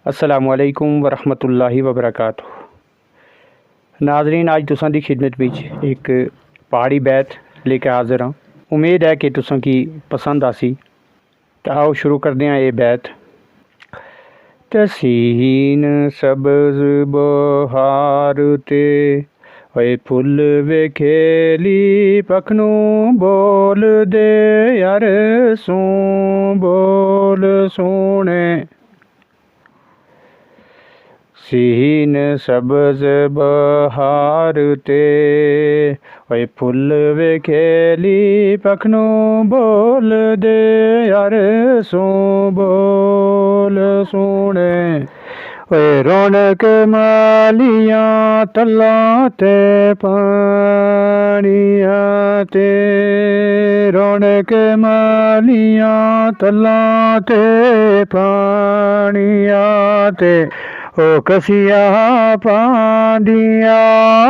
अस्सलामुअलैकुम वरहमतुल्लाहि वबरकातुहू। नाजरीन, आज तुसां दी खिदमत विच एक पहाड़ी बैत लेके हाजिर हाँ। उम्मीद है कि तुसां की पसंद आसी। तो आओ शुरू करते हैं ये बैत। तसीन सब्ज़ बहार ते ओए फुल वेखेली पखनू बोल दे यार सू बोल सोने। सीन सब्ज़ बहार ते ओए फुल वेखेली पखनू बोल दे यार सू बोल सोने। ओए रौनक मालियां तलां ते पानियां ते रौनक मालियां तलां ते पानियां ते ओ कसिया पांदिया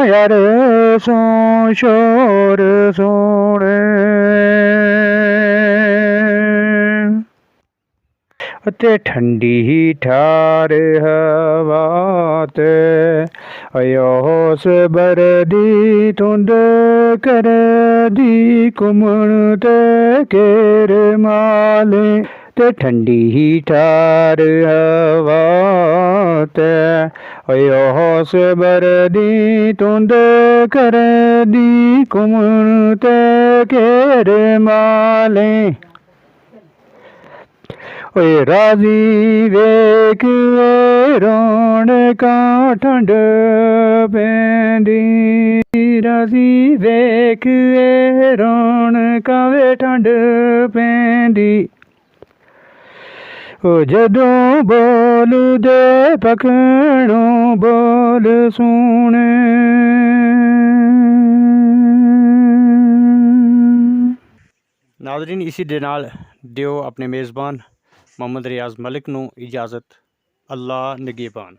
यार सो शोर सोने। ते ठंडी ठार हवा ते अयोस बरदी धुंद कर दी घुमण ते केर माले। ते ठंडी ठार हवा ते अयोस बरदी धुंद कर दी घुमण ते केर माले। ओए राजी वेख रौनकां ठंड पैंदी। राजी वेख रौनकां वे ठंड पैंदी। ओ जदों बोल दे पखनू बोल सोने। नाज़रीन, इसी दे नाल दिओ अपने मेज़बान मोहम्मद रियाज मलिक नूं इजाज़त। अल्लाह निगहबान।